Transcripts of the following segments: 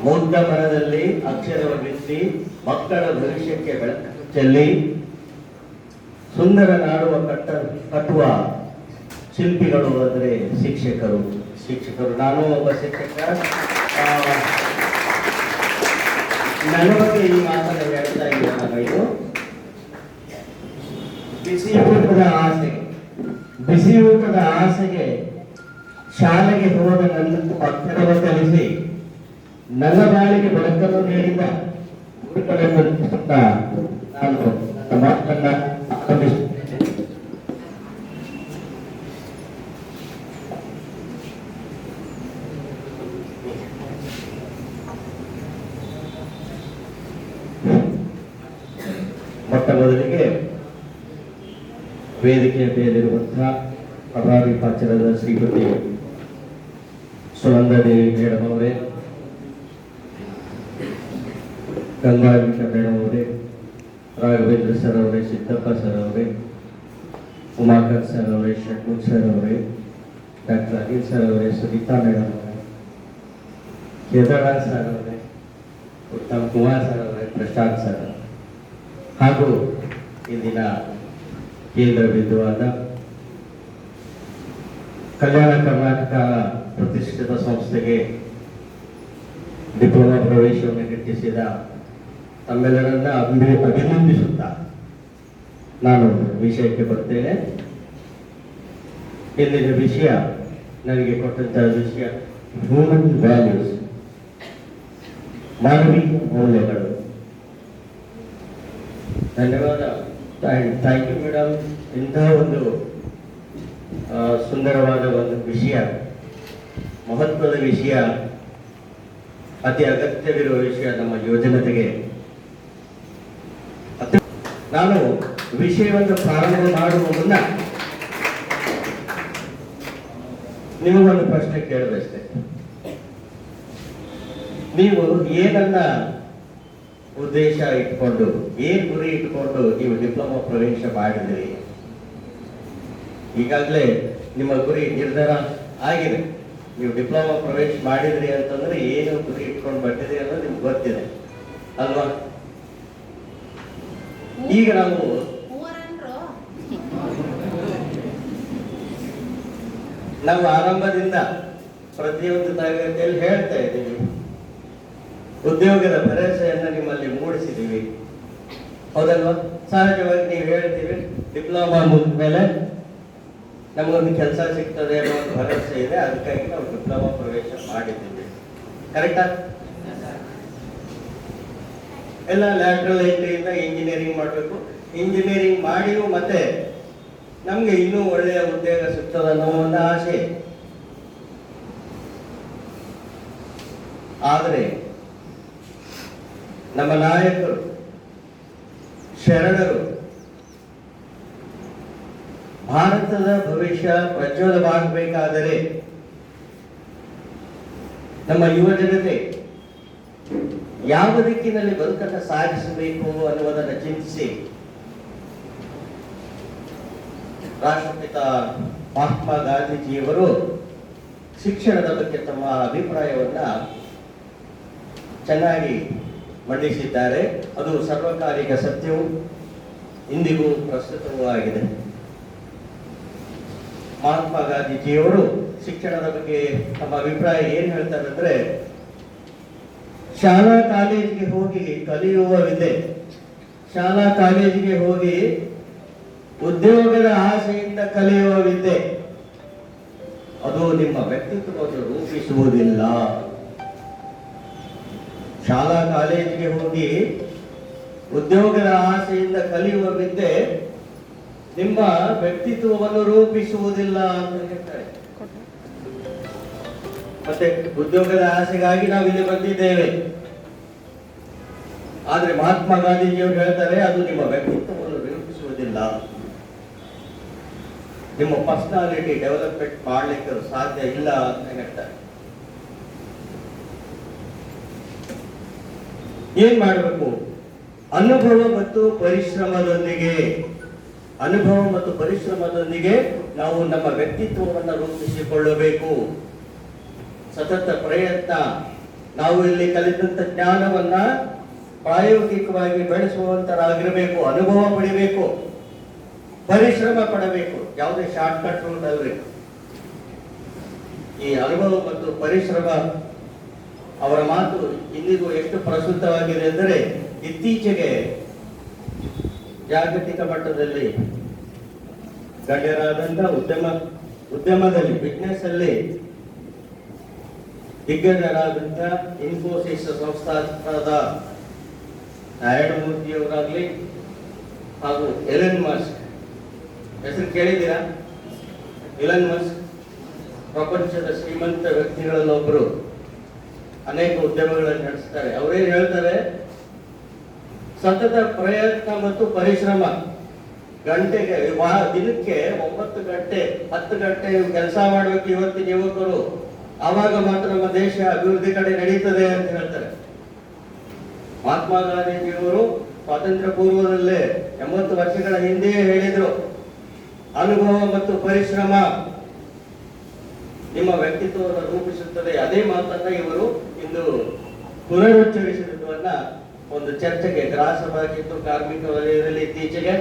ಮುಗ್ಧ ಮನದಲ್ಲಿ ಅಕ್ಷರವ ಬಿತ್ತಿ ಮಕ್ಕಳ ಭವಿಷ್ಯಕ್ಕೆ ಬೆಳಕು ಚೆಲ್ಲಿ ಸುಂದರ ನಾಡುವ ಕಟ್ಟುವ ಶಿಲ್ಪಿಗಳು ಅಂದರೆ ಶಿಕ್ಷಕರು ನಾನು ಒಬ್ಬ ಶಿಕ್ಷಕ. ನನ್ನ ಬಗ್ಗೆ ಈ ಮಾತನ್ನು ಹೇಳ್ತಾ ಇದ್ದೇನೆ. ಇದು ಬಿಸಿ ಊಟದ ಆಸೆಗೆ ಶಾಲೆಗೆ ಹೋದ ನನ್ನ ಅಕ್ಷರವ ಕಲಿಸಿ ನನ್ನ ಬಾಳಿಗೆ ಬೆಳಕನ್ನು ನೀಡಿದ ಗುರುಗಳನ್ನು ನಾನು ನನ್ನ ಮಾತನ್ನ ಆರಂಭಿಸುತ್ತೇನೆ. ಮೊಟ್ಟ ಮೊದಲಿಗೆ ವೇದಿಕೆಯ ಮೇಲಿರುವಂತಹ ಪ್ರಭಾವಿ ಪಾಚರದ ಶ್ರೀಮತಿ ಸುನಂದಾದೇವಿ ಮೇಡಮ್ ಅವರೇ, ಗಂಗಾಂಬಿಕಾ ಮೇಡಮ್ ಅವರೇ, ರಾಘವೇಂದ್ರ ಸರ್ ಅವರೇ, ಸಿದ್ದಪ್ಪ ಸರ್ ಅವರೇ, ಉಮಾಕಾಂತ್ ಸರ್ ಅವರೇ, ಷಣ್ಮುಖ್ ಸರ್ ಅವರೇ, ಡಾಕ್ಟರ್ ಅನಿಲ್ ಸರ್ ಅವರೇ, ಸುನೀತಾ ಮೇಡಮ್ ಅವರೇ, ಕೇದಾರನಾಥ್ ಸರ್ ಅವರೇ, ಉತ್ತಮ್ ಕುಮಾರ್ ಸರ್ ಅವರೇ, ಪ್ರಶಾಂತ್ ಸರ್ ಹಾಗೂ ಇಂದಿನ ಕೇಂದ್ರ ಬಿಂದುವಾದ ಕಲ್ಯಾಣ ಕರ್ನಾಟಕ ಪ್ರತಿಷ್ಠಿತ ಸಂಸ್ಥೆಗೆ ಡಿಪ್ಲೊಮಾ ಪ್ರವೇಶವನ್ನು ಗಿಟ್ಟಿಸಿದ ತಮ್ಮೆಲ್ಲರನ್ನ ಅಭಿನಂದಿಸುತ್ತಾ ನಾನು ವಿಷಯಕ್ಕೆ ಬರ್ತೇನೆ. ಇಂದಿನ ವಿಷಯ ನನಗೆ ಕೊಟ್ಟಂತಹ ವಿಷಯ ಹ್ಯೂಮನ್ ವ್ಯಾಲ್ಯೂಸ್, ಮಾನವೀಯ ಮೌಲ್ಯಗಳು. ಧನ್ಯವಾದ. Thank you madam. ಇಂತಹ ಒಂದು ಸುಂದರವಾದ ಒಂದು ವಿಷಯ, ಮಹತ್ವದ ವಿಷಯ, ಅತಿ ಅಗತ್ಯವಿರುವ ವಿಷಯ ನಮ್ಮ ಯುವಜನತೆಗೆ. ನಾನು ವಿಷಯವನ್ನು ಪ್ರಾರಂಭ ಮಾಡುವ ಮುನ್ನ ನಿಮಗೊಂದು ಪ್ರಶ್ನೆ ಕೇಳಬೇಕಷ್ಟೆ. ನೀವು ಏನನ್ನ ಉದ್ದೇಶ ಇಟ್ಕೊಂಡು, ಏನ್ ಗುರಿ ಇಟ್ಕೊಂಡು ನೀವು ಡಿಪ್ಲೊಮಾ ಪ್ರವೇಶ ಮಾಡಿದ್ರಿ? ಈಗಾಗಲೇ ನಿಮ್ಮ ಗುರಿ ನಿರ್ಧಾರ ಆಗಿದೆ. ನೀವು ಡಿಪ್ಲೊಮಾ ಪ್ರವೇಶ ಮಾಡಿದ್ರಿ ಅಂತಂದ್ರೆ ಏನು ಗುರಿ ಇಟ್ಕೊಂಡು ಬಂದಿದೆ ಅನ್ನೋದು ನಿಮ್ಗೆ ಗೊತ್ತಿದೆ ಅಲ್ವಾ? ಈಗ ನಾವು ಆರಂಭದಿಂದ ಪ್ರತಿಯೊಂದು ತರಗತಿಯಲ್ಲಿ ಹೇಳ್ತಾ ಇದ್ದೀವಿ, ಉದ್ಯೋಗದ ಭರವಸೆಯನ್ನು ನಿಮ್ಮಲ್ಲಿ ಮೂಡಿಸಿದ್ದೀವಿ, ಹೌದಲ್ವಾ? ಸಹಜವಾಗಿ ನೀವು ಹೇಳ್ತೀವಿ ಡಿಪ್ಲೊಮಾ ಮುಗಿದ ಮೇಲೆ ನಮಗೊಂದು ಕೆಲಸ ಸಿಗ್ತದೆ ಅನ್ನೋ ಒಂದು ಭರವಸೆ ಇದೆ, ಅದಕ್ಕಾಗಿ ನಾವು ಡಿಪ್ಲೊಮಾ ಪ್ರವೇಶ ಮಾಡಿದ್ದೀವಿ. ಕರೆಕ್ಟಾ? ಎಲ್ಲ ಲ್ಯಾಟ್ರಲ್ ಎಂಟ್ರಿಯಿಂದ ಇಂಜಿನಿಯರಿಂಗ್ ಮಾಡಬೇಕು, ಇಂಜಿನಿಯರಿಂಗ್ ಮಾಡಿಯೂ ಮತ್ತೆ ನಮ್ಗೆ ಇನ್ನೂ ಒಳ್ಳೆಯ ಉದ್ಯೋಗ ಸಿಗ್ತದೆ ಅನ್ನೋ ಒಂದು ಆಸೆ. ಆದರೆ ನಮ್ಮ ನಾಯಕರು, ಶರಣರು ಭಾರತದ ಭವಿಷ್ಯ ಪ್ರಜ್ವಲವಾಗಬೇಕಾದರೆ ನಮ್ಮ ಯುವ ಜನತೆ ಯಾವ ದಿಕ್ಕಿನಲ್ಲಿ ಬದುಕನ್ನು ಸಾಗಿಸಬೇಕು ಅನ್ನುವುದನ್ನು ಚಿಂತಿಸಿ ರಾಷ್ಟ್ರಪಿತ ಮಹಾತ್ಮ ಗಾಂಧೀಜಿಯವರು ಶಿಕ್ಷಣದ ಬಗ್ಗೆ ತಮ್ಮ ಅಭಿಪ್ರಾಯವನ್ನ ಚೆನ್ನಾಗಿ ಮಂಡಿಸಿದ್ದಾರೆ. ಅದು ಸರ್ವಕಾಲಿಕ ಸತ್ಯವೂ ಇಂದಿಗೂ ಪ್ರಸ್ತುತವೂ ಆಗಿದೆ. ಮಹಾತ್ಮ ಗಾಂಧೀಜಿಯವರು ಶಿಕ್ಷಣದ ಬಗ್ಗೆ ತಮ್ಮ ಅಭಿಪ್ರಾಯ ಏನ್ ಹೇಳ್ತಾರೆ ಅಂದ್ರೆ, ಶಾಲಾ ಕಾಲೇಜಿಗೆ ಹೋಗಿ ಕಲಿಯುವ ವಿದ್ಯೆ, ಶಾಲಾ ಕಾಲೇಜಿಗೆ ಹೋಗಿ ಉದ್ಯೋಗದ ಆಸೆಯಿಂದ ಕಲಿಯುವ ವಿದ್ಯೆ ಅದು ನಿಮ್ಮ ವ್ಯಕ್ತಿತ್ವವನ್ನು ರೂಪಿಸುವುದಿಲ್ಲ. ಶಾಲಾ ಕಾಲೇಜಿಗೆ ಹೋಗಿ ಉದ್ಯೋಗದ ಆಸೆಯಿಂದ ಕಲಿಯುವ ವಿದ್ಯೆ ನಿಮ್ಮ ವ್ಯಕ್ತಿತ್ವವನ್ನು ರೂಪಿಸುವುದಿಲ್ಲ ಅಂತ ಹೇಳ್ತಾರೆ. ಮತ್ತೆ ಉದ್ಯೋಗದ ಆಸೆಗಾಗಿ ನಾವು ಇಲ್ಲಿ ಬಂದಿದ್ದೇವೆ, ಆದ್ರೆ ಮಹಾತ್ಮ ಗಾಂಧೀಜಿಯವರು ಹೇಳ್ತಾರೆ ಅದು ನಿಮ್ಮ ವ್ಯಕ್ತಿತ್ವವನ್ನು ರೂಪಿಸುವುದಿಲ್ಲ, ನಿಮ್ಮ ಪರ್ಸನಾಲಿಟಿ ಡೆವಲಪ್ಮೆಂಟ್ ಮಾಡ್ಲಿಕ್ಕೆ ಸಾಧ್ಯ ಇಲ್ಲ ಅಂತ ಹೇಳ್ತಾರೆ. ಏನ್ ಮಾಡಬೇಕು? ಅನುಭವ ಮತ್ತು ಪರಿಶ್ರಮದೊಂದಿಗೆ ನಾವು ನಮ್ಮ ವ್ಯಕ್ತಿತ್ವವನ್ನು ರೂಪಿಸಿಕೊಳ್ಳಬೇಕು. ಸತತ ಪ್ರಯತ್ನ, ನಾವು ಇಲ್ಲಿ ಕಲಿತಂತ ಜ್ಞಾನವನ್ನ ಪ್ರಾಯೋಗಿಕವಾಗಿ ಬೆಳೆಸುವಂತರಾಗಿರಬೇಕು, ಅನುಭವ ಪಡಿಬೇಕು, ಪರಿಶ್ರಮ ಪಡಬೇಕು. ಯಾವುದೇ ಶಾರ್ಟ್ ಕಟ್ ಅಲ್ರಿ. ಈ ಅನುಭವ ಮತ್ತು ಪರಿಶ್ರಮ ಅವರ ಮಾತು ಇಂದಿಗೂ ಎಷ್ಟು ಪ್ರಸ್ತುತವಾಗಿದೆ ಎಂದರೆ, ಇತ್ತೀಚೆಗೆ ಜಾಗತಿಕ ಮಟ್ಟದಲ್ಲಿ ಗಣ್ಯರಾದಂತಹ ಉದ್ಯಮದಲ್ಲಿ ಬಿಸ್ನೆಸ್ ಅಲ್ಲಿ ದಿಗ್ಗಜರಾದಂಥ ಇನ್ಫೋಸಿಸ್ ಸಂಸ್ಥಾಪಕರಾದ ನಾರಾಯಣ ಮೂರ್ತಿಯವರಾಗ್ಲಿ ಹಾಗೂ ಎಲನ್ ಮಸ್ಕ್ ಹೆಸರು ಕೇಳಿದ್ದೀರಾ? ಎಲನ್ ಮಸ್ಕ್ ಪ್ರಪಂಚದ ಶ್ರೀಮಂತ ವ್ಯಕ್ತಿಗಳಲ್ಲೊಬ್ಬರು. ಅನೇಕ ಉದ್ಯಮಗಳನ್ನು ನಡೆಸ್ತಾರೆ. ಅವರೇನು ಹೇಳ್ತಾರೆ, ಸತತ ಪ್ರಯತ್ನ ಮತ್ತು ಪರಿಶ್ರಮ, ಗಂಟೆಗೆ ದಿನಕ್ಕೆ 9 ಗಂಟೆ 10 ಗಂಟೆ ಕೆಲಸ ಮಾಡಬೇಕು ಇವತ್ತಿನ ಯುವಕರು, ಆವಾಗ ಮಾತ್ರ ನಮ್ಮ ದೇಶ ಅಭಿವೃದ್ಧಿ ಕಡೆ ನಡೀತದೆ ಅಂತ ಹೇಳ್ತಾರೆ. ಮಹಾತ್ಮ ಗಾಂಧೀಜಿಯವರು ಸ್ವಾತಂತ್ರ್ಯ ಪೂರ್ವದಲ್ಲೇ 80 ವರ್ಷಗಳ ಹಿಂದೆಯೇ ಹೇಳಿದ್ರು, ಅನುಭವ ಮತ್ತು ಪರಿಶ್ರಮ ನಿಮ್ಮ ವ್ಯಕ್ತಿತ್ವವನ್ನು ರೂಪಿಸುತ್ತದೆ. ಅದೇ ಮಾತನ್ನ ಇವರು ಇಂದು ಪುನರುಚ್ಚರಿಸಿರುವುದನ್ನ ಒಂದು ಚರ್ಚೆಗೆ ಗ್ರಾಸವಾಗಿದ್ದು, ಕಾರ್ಮಿಕ ವಲಯದಲ್ಲಿ ಇತ್ತೀಚೆಗೆ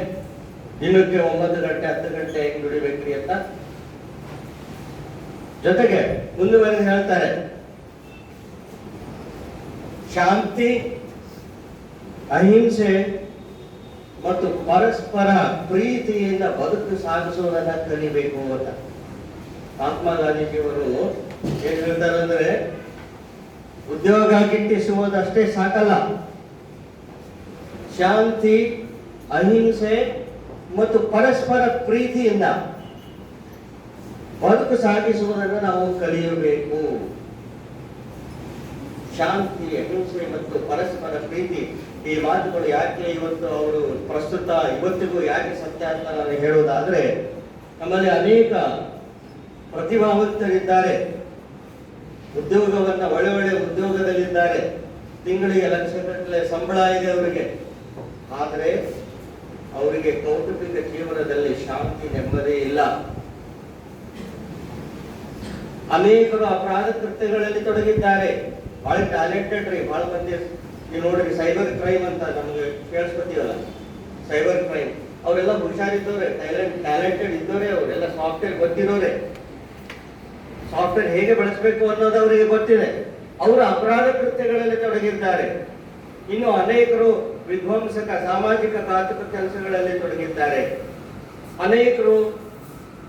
ದಿನಕ್ಕೆ 9 ಗಂಟೆ 10 ಗಂಟೆ ಹೆಂಗ್ ದುಡಿಬೇಕ್ರಿ ಅಂತ. ಜೊತೆಗೆ ಮುಂದುವರೆದು ಹೇಳ್ತಾರೆ, ಶಾಂತಿ, ಅಹಿಂಸೆ ಮತ್ತು ಪರಸ್ಪರ ಪ್ರೀತಿಯಿಂದ ಬದುಕು ಸಾಗಿಸುವುದನ್ನ ಕಲಿಬೇಕು ಅಂತ ಮಹಾತ್ಮ ಗಾಂಧೀಜಿಯವರು ಏನ್ ಹೇಳ್ತಾರೆ ಅಂದ್ರೆ, ಉದ್ಯೋಗ ಗಿಟ್ಟಿಸುವುದಷ್ಟೇ ಸಾಕಲ್ಲ, ಶಾಂತಿ, ಅಹಿಂಸೆ ಮತ್ತು ಪರಸ್ಪರ ಪ್ರೀತಿಯಿಂದ ಬದುಕು ಸಾಗಿಸುವುದನ್ನು ನಾವು ಕಲಿಯಬೇಕು. ಶಾಂತಿ, ಅಹಿಂಸೆ ಮತ್ತು ಪರಸ್ಪರ ಪ್ರೀತಿ, ಈ ಮಾತುಗಳು ಯಾಕೆ ಇವತ್ತು ಅವರು ಪ್ರಸ್ತುತ ಇವತ್ತಿಗೂ ಯಾಕೆ ಸತ್ಯ ಅಂತ ನಾನು ಹೇಳುವುದಾದ್ರೆ, ನಮ್ಮಲ್ಲಿ ಅನೇಕ ಪ್ರತಿಭಾವಂತರಿದ್ದಾರೆ, ಉದ್ಯೋಗವನ್ನ ಒಳ್ಳೆ ಉದ್ಯೋಗದಲ್ಲಿದ್ದಾರೆ, ತಿಂಗಳಿಗೆ ಲಕ್ಷಗಟ್ಟಲೆ ಸಂಬಳ ಇದೆ ಅವರಿಗೆ. ಆದರೆ ಅವರಿಗೆ ಕೌಟುಂಬಿಕ ಜೀವನದಲ್ಲಿ ಶಾಂತಿ, ನೆಮ್ಮದಿ ಇಲ್ಲ. ಅನೇಕರು ಅಪರಾಧ ಕೃತ್ಯಗಳಲ್ಲಿ ತೊಡಗಿದ್ದಾರೆ. ಬಹಳ ಟ್ಯಾಲೆಂಟೆಡ್ ರೀ, ಬಹಳ ಮಂದಿ ನೀವು ನೋಡ್ರಿ, ಸೈಬರ್ ಕ್ರೈಮ್ ಅಂತ ನಮ್ಗೆ ಕೇಳಿಸ್ಕೊತೀವಲ್ಲ, ಸೈಬರ್ ಕ್ರೈಮ್ ಅವರೆಲ್ಲ ಹುಷಾರಿದ್ದವ್ರೆ, ಟ್ಯಾಲೆಂಟೆಡ್ ಇದ್ದವರೇ, ಅವರೆಲ್ಲ ಸಾಫ್ಟ್ವೇರ್ ಗೊತ್ತಿರೋರೆ, ಸಾಫ್ಟ್ವೇರ್ ಹೇಗೆ ಬಳಸಬೇಕು ಅನ್ನೋದು ಅವರಿಗೆ ಗೊತ್ತಿದೆ. ಅವರು ಅಪರಾಧ ಕೃತ್ಯಗಳಲ್ಲಿ ತೊಡಗಿದ್ದಾರೆ. ಇನ್ನು ಅನೇಕರು ವಿಧ್ವಂಸಕ, ಸಾಮಾಜಿಕ ಘಾತಕ ಕೆಲಸಗಳಲ್ಲಿ ತೊಡಗಿದ್ದಾರೆ. ಅನೇಕರು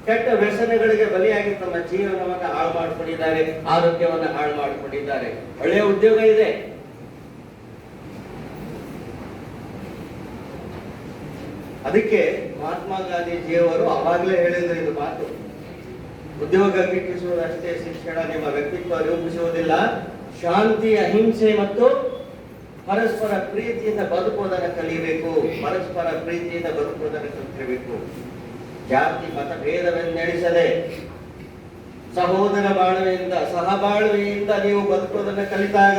ಕೆಟ್ಟ ವ್ಯಸನಗಳಿಗೆ ಬಲಿಯಾಗಿ ತಮ್ಮ ಜೀವನವನ್ನು ಹಾಳು ಮಾಡಿಕೊಂಡಿದ್ದಾರೆ, ಆರೋಗ್ಯವನ್ನು ಹಾಳು ಮಾಡಿಕೊಂಡಿದ್ದಾರೆ. ಒಳ್ಳೆಯ ಉದ್ಯೋಗ ಇದೆ, ಅದಕ್ಕೆ ಮಹಾತ್ಮ ಗಾಂಧೀಜಿಯವರು ಅವಾಗಲೇ ಹೇಳಿದ್ರು ಇದು ಮಾತು, ಉದ್ಯೋಗ ಗಿಟ್ಟಿಸುವುದಷ್ಟೇ ಶಿಕ್ಷಣ ನಿಮ್ಮ ವ್ಯಕ್ತಿತ್ವ ರೂಪಿಸುವುದಿಲ್ಲ, ಶಾಂತಿ, ಅಹಿಂಸೆ ಮತ್ತು ಪರಸ್ಪರ ಪ್ರೀತಿಯಿಂದ ಬದುಕುವುದನ್ನು ಕಲಿಯಬೇಕು, ಪರಸ್ಪರ ಪ್ರೀತಿಯಿಂದ ಬದುಕುವುದನ್ನು ಕಲಿಯಬೇಕು. ಜಾತಿ ಮತ ಭೇದವೆಂದೆಣಿಸದೆ ಸಹೋದರ ಬಾಳುವೆಯಿಂದ, ಸಹಬಾಳುವೆಯಿಂದ ನೀವು ಬದುಕುವುದನ್ನು ಕಲಿತಾಗ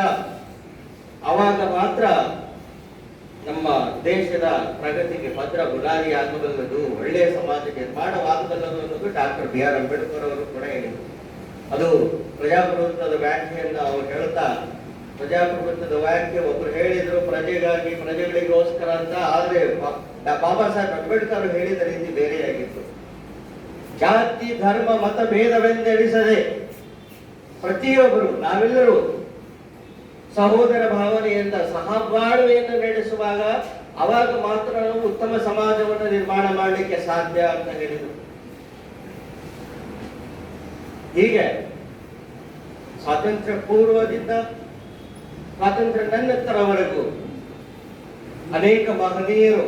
ಅವಾಗ ಮಾತ್ರ ನಮ್ಮ ದೇಶದ ಪ್ರಗತಿಗೆ ಭದ್ರ ಬುನಾದಿ ಆಗಬಲ್ಲದು, ಒಳ್ಳೆಯ ಸಮಾಜ ನಿರ್ಮಾಣವಾಗಬಲ್ಲದು ಅನ್ನೋದು ಡಾಕ್ಟರ್ BR ಅಂಬೇಡ್ಕರ್ ಅವರು ಕೂಡ ಹೇಳಿದರು. ಅದು ಪ್ರಜಾಪ್ರಭುತ್ವದ ವ್ಯಾಖ್ಯೆಯನ್ನು ಅವರು ಹೇಳ್ತಾ, ಪ್ರಜಾಪ್ರಭುತ್ವದ ವ್ಯಾಖ್ಯೆ ಒಬ್ರು ಹೇಳಿದ್ರು ಪ್ರಜೆಗಾಗಿ, ಪ್ರಜೆಗಳಿಗೋಸ್ಕರ ಅಂತ. ಆದ್ರೆ ಬಾಬಾ ಸಾಹೇಬ್ ಅಂಬೇಡ್ಕರ್ ಹೇಳಿದ ರೀತಿ ಬೇರೆಯಾಗಿತ್ತು. ಜಾತಿ, ಧರ್ಮ, ಮತ ಭೇದವೆಂದೆಣಿಸದೆ ಪ್ರತಿಯೊಬ್ಬರು, ನಾವೆಲ್ಲರೂ ಸಹೋದರ ಭಾವನೆಯಿಂದ ಸಹಬಾಳ್ವೆಯನ್ನು ನಡೆಸುವಾಗ ಅವಾಗ ಮಾತ್ರ ನಾವು ಉತ್ತಮ ಸಮಾಜವನ್ನು ನಿರ್ಮಾಣ ಮಾಡಲಿಕ್ಕೆ ಸಾಧ್ಯ ಅಂತ ಹೇಳಿದರು. ಹೀಗೆ ಸ್ವಾತಂತ್ರ್ಯ ಪೂರ್ವದಿಂದ ಸ್ವಾತಂತ್ರ್ಯ ನಂತರವರೆಗೂ ಅನೇಕ ಮಹನೀಯರು,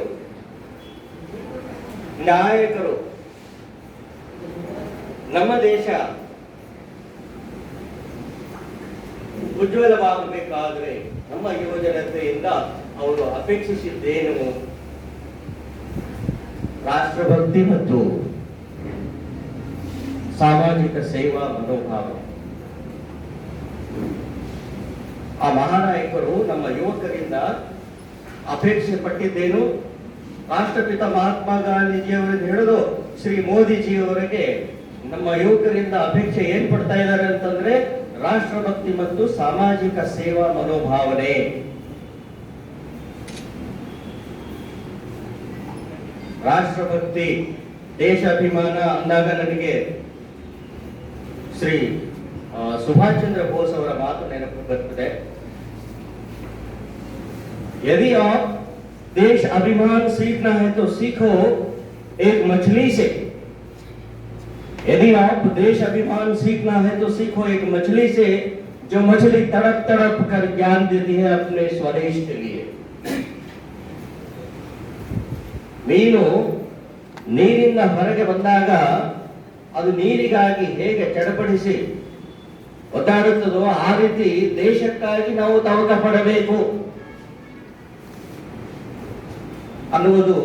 ನಾಯಕರು ನಮ್ಮ ದೇಶ ಉಜ್ವಲವಾಗಬೇಕಾದ್ರೆ ನಮ್ಮ ಯುವಜನತೆಯಿಂದ ಅವರು ಅಪೇಕ್ಷಿಸಿದ್ದೇನು? ರಾಷ್ಟ್ರಭಕ್ತಿ ಮತ್ತು ಸಾಮಾಜಿಕ ಸೇವಾ ಮನೋಭಾವ. ಆ ಮಹಾನಾಯಕರು ನಮ್ಮ ಯುವಕರಿಂದ ಅಪೇಕ್ಷೆ ಪಟ್ಟಿದ್ದೇನು? ರಾಷ್ಟ್ರಪಿತ ಮಹಾತ್ಮ ಗಾಂಧೀಜಿಯವರಿಂದ ಹಿಡಿದು ಶ್ರೀ ಮೋದಿಜಿಯವರೆಗೆ ನಮ್ಮ ಯುವಕರಿಂದ ಅಪೇಕ್ಷೆ ಏನ್ ಪಡ್ತಾ ಇದ್ದಾರೆ ಅಂತಂದ್ರೆ, ರಾಷ್ಟ್ರಭಕ್ತಿ ಮತ್ತು ಸಾಮಾಜಿಕ ಸೇವಾ ಮನೋಭಾವನೆ. ರಾಷ್ಟ್ರಭಕ್ತಿ, ದೇಶಾಭಿಮಾನ ಅಂದಾಗ ನನಗೆ ಶ್ರೀ ಸುಭಾಷ್ ಚಂದ್ರ ಬೋಸ್ ಅವರ ಮಾತು ನೆನಪು ಬರ್ತದೆ. यदि आप देश अभिमान सीखना है तो सीखो एक मछली से. यदि आप देश अभिमान सीखना है तो सीखो एक मछली से, जो मछली तड़प तड़प कर ज्ञान देती है अपने स्वदेश के लिए. ಮೀನು ನೀರಿನ ಹೊರಗೆ ಬಂದಾಗ ಅದು ನೀರಿಗಾಗಿ ಹೇಗೆ ಚಡಪಡಿಸಿ ಒದ್ದಾಡುತ್ತದೋ ಆ ರೀತಿ ದೇಶಕ್ಕಾಗಿ ನಾವು ತವಕ ಪಡಬೇಕು ಅನ್ನುವುದು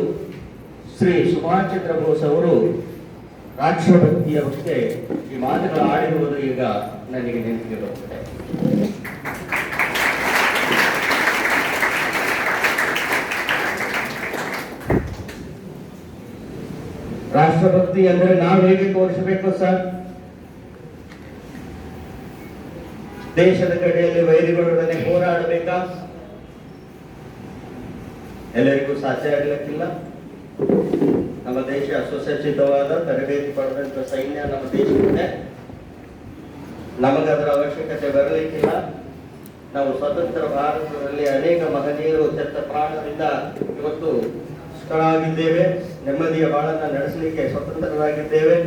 ಶ್ರೀ ಸುಭಾಷ್ ಚಂದ್ರ ಬೋಸ್ ಅವರು ರಾಷ್ಟ್ರಭಕ್ತಿಯ ಬಗ್ಗೆ ಈ ಮಾತುಗಳು ಆಡಿರುವುದು ಈಗ ನನಗೆ ನೆನಪಿಗೆ ಬರುತ್ತದೆ. ರಾಷ್ಟ್ರಭಕ್ತಿ ಅಂದರೆ ನಾವು ಹೇಗೆ ತೋರಿಸಬೇಕು ಸರ್? ದೇಶದ ಕಡೆಯಲ್ಲಿ ವೈರಿಗಳೊಡನೆ ಹೋರಾಡಬೇಕಾ? ಎಲ್ಲರಿಗೂ ಸಾಧ್ಯ ಆಗಲಿಕ್ಕಿಲ್ಲ. ನಮ್ಮ ದೇಶ ಸುಸಜ್ಜಿತವಾದ ತರಬೇತಿ ಪಡೆದಂತ ಸೈನ್ಯ ನಮ್ಮ ದೇಶವಿದೆ. ನಮಗದರ ಅವಶ್ಯಕತೆ ಬರಲಿಕ್ಕಿಲ್ಲ. ನಾವು ಸ್ವತಂತ್ರ ಭಾರತದಲ್ಲಿ ಅನೇಕ ಮಹನೀಯರು ತೆತ್ತ ಪ್ರಾಣದಿಂದ ಇವತ್ತು ಸುಖರಾಗಿದ್ದೇವೆ. ನೆಮ್ಮದಿಯ ಬಾಳನ್ನ ನಡೆಸಲಿಕ್ಕೆ ಸ್ವತಂತ್ರರಾಗಿದ್ದೇವೆ.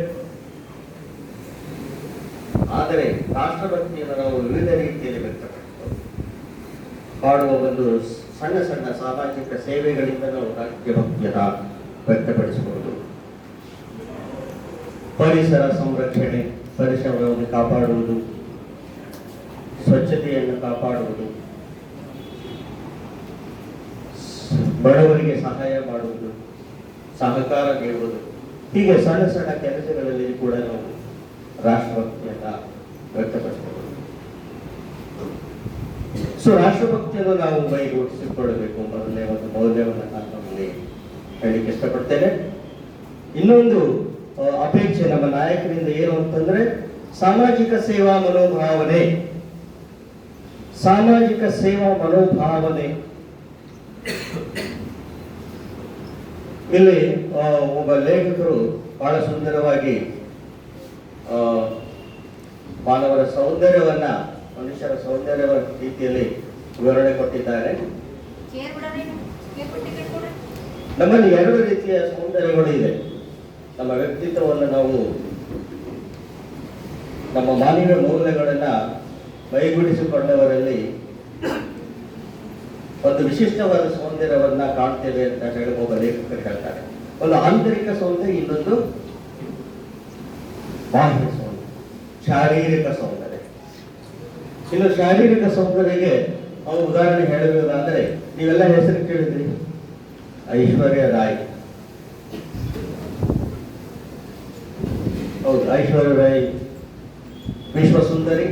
ಆದರೆ ರಾಷ್ಟ್ರಭಕ್ತಿಯನ್ನು ನಾವು ವಿವಿಧ ರೀತಿಯಲ್ಲಿ ವ್ಯಕ್ತಪಡಿಸಬಹುದು. ಮಾಡುವ ಒಂದು ಸಣ್ಣ ಸಣ್ಣ ಸಾಮಾಜಿಕ ಸೇವೆಗಳಿಂದ ನಾವು ರಾಷ್ಟ್ರಭಕ್ತಿಯನ್ನು ವ್ಯಕ್ತಪಡಿಸಬಹುದು. ಪರಿಸರ ಸಂರಕ್ಷಣೆ, ಪರಿಸರವನ್ನು ಕಾಪಾಡುವುದು, ಸ್ವಚ್ಛತೆಯನ್ನು ಕಾಪಾಡುವುದು, ಬಡವರಿಗೆ ಸಹಾಯ ಮಾಡುವುದು, ಸಹಕಾರ ನೀಡುವುದು, ಹೀಗೆ ಸಣ್ಣ ಸಣ್ಣ ಕೆಲಸಗಳಲ್ಲಿ ಕೂಡ ನಾವು ರಾಷ್ಟ್ರಭಕ್ತಿಯನ್ನ ವ್ಯಕ್ತಪಡಿಸಬಹುದು. ಸೊ ರಾಷ್ಟ್ರಭಕ್ತಿಯನ್ನು ನಾವು ಮೈಗೂಡಿಸಿಕೊಳ್ಳಬೇಕು. ಮೊದಲನೇ ಒಂದು ಮೌಲ್ಯವನ್ನು ನಾನು ನಮ್ಮಲ್ಲಿ ಹೇಳಲಿಕ್ಕೆ ಇಷ್ಟಪಡ್ತೇನೆ. ಇನ್ನೊಂದು ಅಪೇಕ್ಷೆ ನಮ್ಮ ನಾಯಕರಿಂದ ಏನು ಅಂತಂದ್ರೆ ಸಾಮಾಜಿಕ ಸೇವಾ ಮನೋಭಾವನೆ. ಸಾಮಾಜಿಕ ಸೇವಾ ಮನೋಭಾವನೆ ಇಲ್ಲಿ ಒಬ್ಬ ಲೇಖಕರು ಬಹಳ ಸುಂದರವಾಗಿ ಮಾನವರ ಸೌಂದರ್ಯವನ್ನ, ಮನುಷ್ಯರ ಸೌಂದರ್ಯವ ರೀತಿಯಲ್ಲಿ ವಿವರಣೆ ಕೊಟ್ಟಿದ್ದಾರೆ. ನಮ್ಮಲ್ಲಿ ಎರಡು ರೀತಿಯ ಸೌಂದರ್ಯಗಳು ಇದೆ. ನಮ್ಮ ವ್ಯಕ್ತಿತ್ವವನ್ನು ನಾವು ನಮ್ಮ ಮಾನವೀಯ ಮೌಲ್ಯಗಳನ್ನ ಮೈಗೂಡಿಸಿಕೊಂಡವರಲ್ಲಿ ಒಂದು ವಿಶಿಷ್ಟವಾದ ಸೌಂದರ್ಯವನ್ನ ಕಾಣ್ತೇವೆ ಅಂತ ಹೇಳಿ ಒಬ್ಬ ಲೇಖಕರು ಹೇಳ್ತಾರೆ. ಒಂದು ಆಂತರಿಕ ಸೌಂದರ್ಯ, ಇನ್ನೊಂದು ಬಾಹ್ಯ ಸೌಂದರ್ಯ, ಶಾರೀರಿಕ ಸೌಂದರ್ಯ. ಇನ್ನು ಶಾರೀರಿಕ ಸೌಂದರ್ಯಕ್ಕೆ ನಾವು ಉದಾಹರಣೆ ಹೇಳಬಹುದಾದ್ರೆ, ನೀವೆಲ್ಲ ಹೆಸರು ಕೇಳಿದ್ರಿ, ಐಶ್ವರ್ಯ ರಾಯ್. ಹೌದು, ಐಶ್ವರ್ಯ ರಾಯ್ ವಿಶ್ವ ಸುಂದರಿ,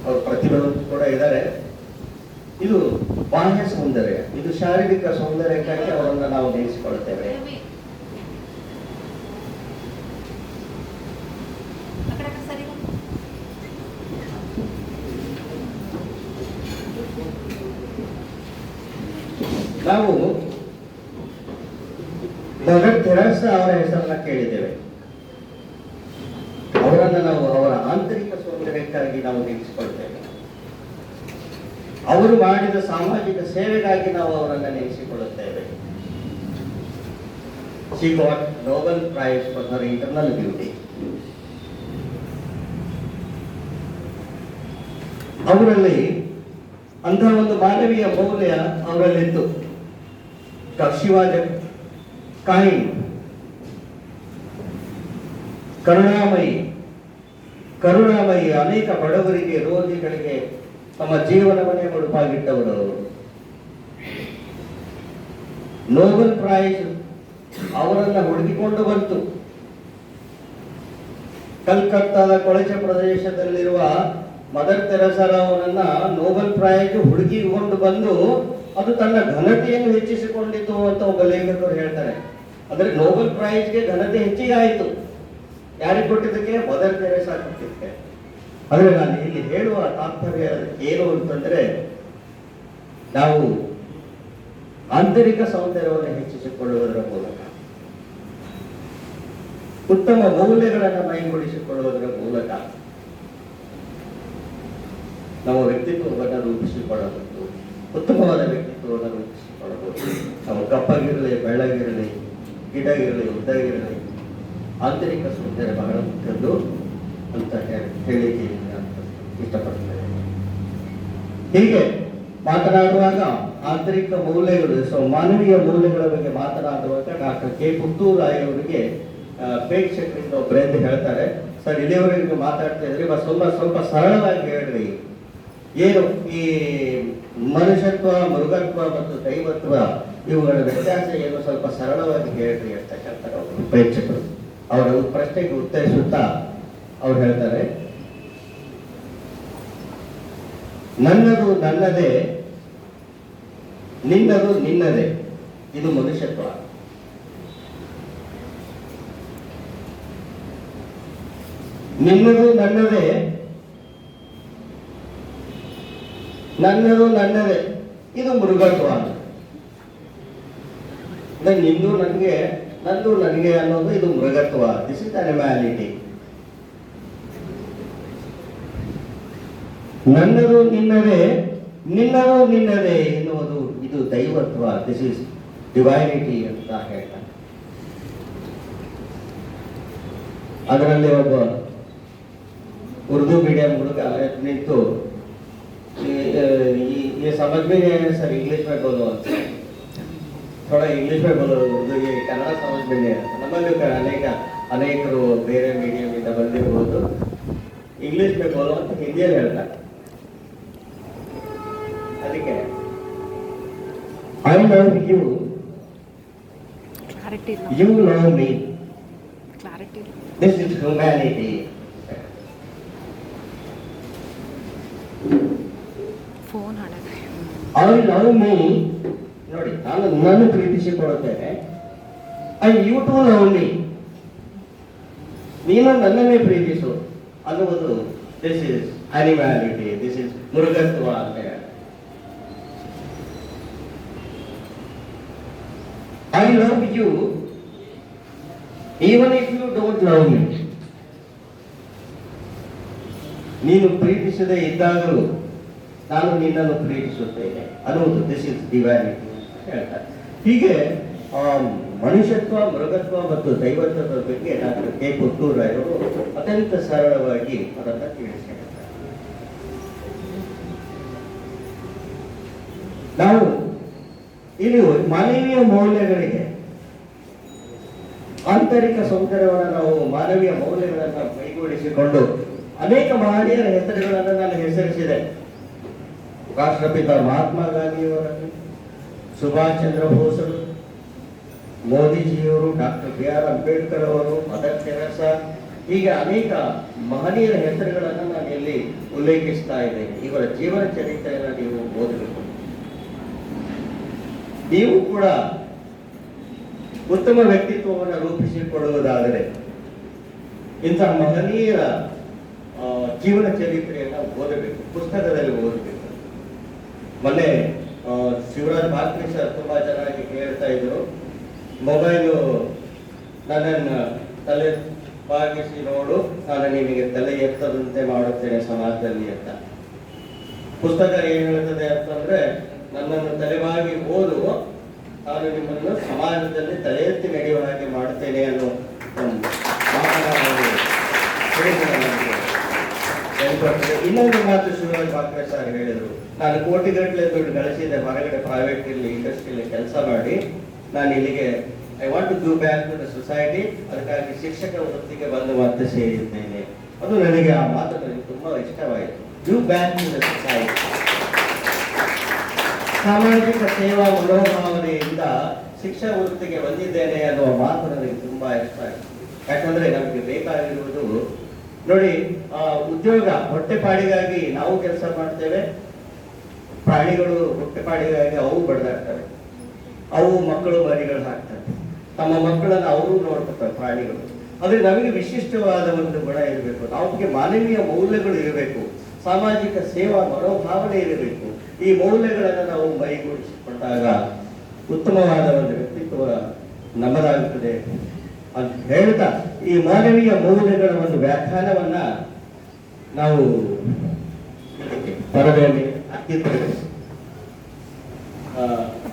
ಅವರು ಪ್ರತಿಭೆ ಕೂಡ ಇದ್ದಾರೆ. ಇದು ಬಾಹ್ಯ ಸೌಂದರ್ಯ. ಇದು ಶಾರೀರಿಕ ಸೌಂದರ್ಯಕ್ಕಾಗಿ ಅವರನ್ನು ನಾವು ನೆನೆಸಿಕೊಳ್ತೇವೆ. ನಾವು ಮದರ್ ತೆರೇಸಾ ಅವರ ಹೆಸರನ್ನ ಕೇಳಿದ್ದೇವೆ. ಅವರನ್ನು ನಾವು ಅವರ ಆಂತರಿಕ ಸೌಂದರ್ಯಕ್ಕಾಗಿ ನಾವು ನೆನೆಸಿಕೊಳ್ತೇವೆ. ಅವರು ಮಾಡಿದ ಸಾಮಾಜಿಕ ಸೇವೆಗಾಗಿ ನಾವು ಅವರನ್ನು ನೆನೆಸಿಕೊಳ್ಳುತ್ತೇವೆ. She got Nobel Prize for her internal beauty. ಅವರಲ್ಲಿ ಅಂತಹ ಒಂದು ಮಾನವೀಯ ಮೌಲ್ಯ ಅವರಲ್ಲಿತ್ತು. She was kind, ಕರುಣಾಮಯಿ. ಅನೇಕ ಬಡವರಿಗೆ, ರೋಗಿಗಳಿಗೆ ತಮ್ಮ ಜೀವನವನ್ನೇ ಮುಡುಪಾಗಿಟ್ಟವರು ಅವರು. ನೋಬೆಲ್ ಪ್ರೈಸ್ ಅವರನ್ನ ಹುಡುಕಿಕೊಂಡು ಬಂತು. ಕಲ್ಕತ್ತಾದ ಕೊಳಚೆ ಪ್ರದೇಶದಲ್ಲಿರುವ ಮದರ್ ತೆರೇಸಾ ಅವರನ್ನ ನೋಬೆಲ್ ಪ್ರೈಸ್ ಹುಡುಕಿಕೊಂಡು ಬಂದು ಅದು ತನ್ನ ಘನತೆಯನ್ನು ಹೆಚ್ಚಿಸಿಕೊಂಡಿತು ಅಂತ ಒಬ್ಬ ಲೇಖಕರು ಹೇಳ್ತಾರೆ. ಅಂದ್ರೆ ನೋಬೆಲ್ ಪ್ರೈಸ್ಗೆ ಘನತೆ ಹೆಚ್ಚಿಗೆ ಆಯಿತು. ಯಾರಿಗೆ ಕೊಟ್ಟಿದ್ದಕ್ಕೆ? ಮದರ್ ತೆರೇಸಾ ಕೊಟ್ಟಿದ್ದಕ್ಕೆ. ಆದರೆ ನಾನು ಇಲ್ಲಿ ಹೇಳುವ ತಾತ್ಪರ್ಯ ಏನು ಅಂತಂದ್ರೆ, ನಾವು ಆಂತರಿಕ ಸೌಂದರ್ಯವನ್ನು ಹೆಚ್ಚಿಸಿಕೊಳ್ಳುವುದರ ಮೂಲಕ, ಉತ್ತಮ ಮೌಲ್ಯಗಳನ್ನು ಮೈಗೂಡಿಸಿಕೊಳ್ಳುವುದರ ಮೂಲಕ ನಾವು ವ್ಯಕ್ತಿತ್ವವನ್ನು ರೂಪಿಸಿಕೊಳ್ಳಬಹುದು, ಉತ್ತಮವಾದ ವ್ಯಕ್ತಿತ್ವವನ್ನು ರೂಪಿಸಿಕೊಳ್ಳಬಹುದು. ನಾವು ಕಪ್ಪಗಿರಲಿ, ಬೆಳ್ಳಗಿರಲಿ, ಗಿಡಗಿರಲಿ, ಉದ್ದಗಿರಲಿ, ಆಂತರಿಕ ಸೌಂದರ್ಯ ಬಹಳ ಮುಖ್ಯದ್ದು ಅಂತ ಹೇಳಿಕೆ ಇಷ್ಟಪಡ್ತೇನೆ. ಹೀಗೆ ಮಾತನಾಡುವಾಗ ಆಂತರಿಕ ಮೌಲ್ಯಗಳು, ಮಾನವೀಯ ಮೌಲ್ಯಗಳ ಬಗ್ಗೆ ಮಾತನಾಡುವಾಗ ಡಾಕ್ಟರ್ ಕೆ ಪುತ್ತೂರಾಯ್ ಅವರಿಗೆ ಪ್ರೇಕ್ಷಕರಿಂದ ಒಬ್ಬರಿಂದ ಹೇಳ್ತಾರೆ, ಸರ್ ಇಲ್ಲಿಯವರೆಗೆ ಮಾತಾಡ್ತಾ ಇದ್ರಿ, ಸ್ವಲ್ಪ ಸರಳವಾಗಿ ಹೇಳ್ರಿ, ಏನು ಈ ಮನುಷ್ಯತ್ವ, ಮೃಗತ್ವ ಮತ್ತು ದೈವತ್ವ ಇವುಗಳ ವ್ಯತ್ಯಾಸ ಏನು, ಸ್ವಲ್ಪ ಸರಳವಾಗಿ ಹೇಳ್ರಿ ಅಂತಕ್ಕಂಥ ಪ್ರೇಕ್ಷಕರು. ಅವರ ಪ್ರಶ್ನೆಗೆ ಉತ್ತರಿಸುತ್ತಾ ಅವ್ರು ಹೇಳ್ತಾರೆ, ನನ್ನದು ನನ್ನದೇ, ನಿನ್ನದು ನಿನ್ನದೇ, ಇದು ಮನುಷ್ಯತ್ವ. ನಿನ್ನದು ನನ್ನದೇ, ನನ್ನದು ನನ್ನದೇ, ಇದು ಮೃಗತ್ವ. ನಿಂದು ನನಗೆ, ನಂದು ನನಗೆ ಅನ್ನೋದು ಇದು ಮೃಗತ್ವ. This is ಅನಿಮ್ಯಾಲಿಟಿ. ನನ್ನದು ನಿನ್ನದೇ, ನಿನ್ನದು ನಿನ್ನದೇ ಎನ್ನುವುದು ಇದು ದೈವತ್ವ. ದಿಸ್ ಇಸ್ ಡಿವೈನಿಟಿ ಅಂತ ಹೇಳ್ತಾರೆ. ಅದರಲ್ಲಿ ಒಬ್ಬ ಉರ್ದು ಮೀಡಿಯಂ ಹುಡುಗ ನಿಂತು ये समझ में नहीं आया सर, इंग्लिश में बोलो, थोड़ा इंग्लिश में बोलो, उर्दू ये कन्नड़ समझ में नहीं आता. ನಮ್ಮಲ್ಲಿ ಅನೇಕರು ಬೇರೆ ಮೀಡಿಯಂ ಇಂದ ಬಂದಿರಬಹುದು, ಇಂಗ್ಲಿಷ್ में बोलो ಅಂತ ಹಿಂದಿಯಲ್ಲಿ ಹೇಳ್ತಾರೆ. ಅದಕ್ಕೆ I love you, you love me, this is humanity. I love me, ನೋಡಿ, ನಾನು ನನ್ನನ್ನು ಪ್ರೀತಿಸಿಕೊಳ್ಳುತ್ತೇನೆ. and you too love me, ನೀನು ನನ್ನನ್ನೇ ಪ್ರೀತಿಸು ಅನ್ನುವುದು this is animality, this is ಮೃಗತ್ವ ಅಂತ ಹೇಳಿ. I love you even if you don't love me. ನೀನು ಪ್ರೀತಿಸದೇ ಇದ್ದಾಗಲೂ ನಾನು ನಿನ್ನನ್ನು ಪ್ರೀತಿಸುತ್ತೇನೆ ಅನ್ನುವುದು ದಿಸ್ ಇಸ್ ಡಿವೈನಿಟಿ ಹೇಳ್ತಾರೆ. ಹೀಗೆ ಮನುಷ್ಯತ್ವ, ಮೃಗತ್ವ ಮತ್ತು ದೈವತ್ವದ ಬಗ್ಗೆ ಡಾಕ್ಟರ್ ಕೆ ಪುತ್ತೂರಾಯ್ ಅವರು ಅತ್ಯಂತ ಸರಳವಾಗಿ ಅದನ್ನು ತಿಳಿಸಿದ್ದಾರೆ. ನಾವು ಇಲ್ಲಿ ಮಾನವೀಯ ಮೌಲ್ಯಗಳಿಗೆ, ಆಂತರಿಕ ಸೌಂದರ್ಯವನ್ನು ನಾವು ಮಾನವೀಯ ಮೌಲ್ಯಗಳನ್ನು ಕೈಗೂಡಿಸಿಕೊಂಡು ಅನೇಕ ಮಹನೀಯರ ಹೆಸರುಗಳನ್ನು ನಾನು ಹೆಸರಿಸಿದೆ. ರಾಷ್ಟ್ರಪಿತ ಮಹಾತ್ಮ ಗಾಂಧಿಯವರನ್ನು, ಸುಭಾಷ್ ಚಂದ್ರ ಬೋಸರು, ಮೋದಿಜಿಯವರು, ಡಾಕ್ಟರ್ ಬಿ ಆರ್ ಅಂಬೇಡ್ಕರ್ ಅವರು, ಮದರ್ ತೆರೇಸಾ, ಹೀಗೆ ಅನೇಕ ಮಹನೀಯರ ಹೆಸರುಗಳನ್ನು ನಾನು ಇಲ್ಲಿ ಉಲ್ಲೇಖಿಸ್ತಾ ಇದ್ದೇನೆ. ಇವರ ಜೀವನ ಚರಿತ್ರೆಯನ್ನು ನೀವು ಓದಬೇಕು. ನೀವು ಕೂಡ ಉತ್ತಮ ವ್ಯಕ್ತಿತ್ವವನ್ನು ರೂಪಿಸಿಕೊಳ್ಳುವುದಾದರೆ ಇಂತಹ ಮಹನೀಯರ ಜೀವನ ಚರಿತ್ರೆಯನ್ನು ಓದಬೇಕು, ಪುಸ್ತಕದಲ್ಲಿ ಓದಬೇಕು. ಮೊನ್ನೆ ಶಿವರಾಜ್ ಭಾಕ್ರಿ ಸರ್ ತುಂಬಾ ಚೆನ್ನಾಗಿ ಹೇಳ್ತಾ ಇದ್ರು, ಮೊಬೈಲು ನನ್ನನ್ನು ತಲೆ ಬಾಗಿಸಿ ನೋಡು, ನಾನು ನಿಮಗೆ ತಲೆ ಎತ್ತದಂತೆ ಮಾಡುತ್ತೇನೆ ಸಮಾಜದಲ್ಲಿ ಅಂತ. ಪುಸ್ತಕ ಏನ್ ಹೇಳ್ತದೆ ಅಂತಂದ್ರೆ, ನನ್ನನ್ನು ತಲೆಬಾಗಿ ಓದು, ನಾನು ನಿಮ್ಮನ್ನು ಸಮಾಜದಲ್ಲಿ ತಲೆ ಎತ್ತಿ ನಡೆಯುವ ಹಾಗೆ ಮಾಡುತ್ತೇನೆ ಅನ್ನೋ ಇನ್ನೊಂದು ಮಾತು ಶಿವರಾಜ್ ಭಾಕ್ರೆ ಸರ್ ಹೇಳಿದರು, ನಾನು ಕೋಟಿಗಟ್ಟಲೆ ದುಡ್ಡು ಗಳಿಸಿದೆ, ಹೊರಗಡೆ ಪ್ರೈವೇಟ್ ಇರಲಿ, ಇಂಡಸ್ಟ್ರಿಯಲ್ಲಿ ಕೆಲಸ ಮಾಡಿ, ನಾನು ಇಲ್ಲಿಗೆ I want to give back to the society, ಅದಕ್ಕಾಗಿ ಶಿಕ್ಷಕ ವೃತ್ತಿಗೆ ಬಂದು ಮತ್ತೆ ಸೇರಿದ್ದೇನೆ. ಅದು ನನಗೆ ಆ ಮಾತು ನನಗೆ ತುಂಬಾ ಇಷ್ಟವಾಯಿತು. Give back to the society, ಸಾಮಾಜಿಕ ಸೇವಾ ಮನೋಭಾವನೆಯಿಂದ ಶಿಕ್ಷಾ ವೃತ್ತಿಗೆ ಬಂದಿದ್ದೇನೆ ಅನ್ನುವ ಮಾತು ನನಗೆ ತುಂಬಾ ಇಷ್ಟ ಆಯಿತು. ಯಾಕಂದ್ರೆ ನಮಗೆ ಬೇಕಾಗಿರುವುದು ನೋಡಿ, ಉದ್ಯೋಗ ಹೊಟ್ಟೆಪಾಡಿಗಾಗಿ ನಾವು ಕೆಲಸ ಮಾಡ್ತೇವೆ, ಪ್ರಾಣಿಗಳು ಹೊಟ್ಟೆಪಾಡಿಗಾಗಿ ಅವು ಬಡ್ದಾಡ್ತವೆ, ಅವು ಮಕ್ಕಳು ಮರಿಗಳು ಹಾಕ್ತವೆ, ತಮ್ಮ ಮಕ್ಕಳನ್ನು ಅವರು ನೋಡ್ಕೊಳ್ತವೆ ಪ್ರಾಣಿಗಳು. ಆದರೆ ನಮಗೆ ವಿಶಿಷ್ಟವಾದ ಒಂದು ಗುಣ ಇರಬೇಕು, ನಮಗೆ ಮಾನವೀಯ ಮೌಲ್ಯಗಳು ಇರಬೇಕು, ಸಾಮಾಜಿಕ ಸೇವಾ ಮನೋಭಾವನೆ ಇರಬೇಕು. ಈ ಮೌಲ್ಯಗಳನ್ನು ನಾವು ಮೈಗೂಡಿಸಿಕೊಂಡಾಗ ಉತ್ತಮವಾದ ಒಂದು ವ್ಯಕ್ತಿತ್ವ ನಮ್ಮದಾಗುತ್ತದೆ ಅಂತ ಹೇಳ್ತಾ, ಈ ಮಾನವೀಯ ಮೌಲ್ಯಗಳ ಒಂದು ವ್ಯಾಖ್ಯಾನವನ್ನ ನಾವು ಪರದೆಯಲ್ಲಿ ಹಾಕಿದ್ದೇವೆ.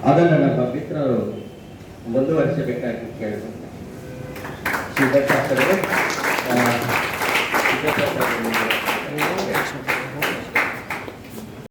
ಅದನ್ನು ನಮ್ಮ ಮಿತ್ರರು ಮುಂದುವರಿಸಬೇಕಾಗಿ ಕೇಳಿಕೊಂಡು ಸಿದ್ಧತಾ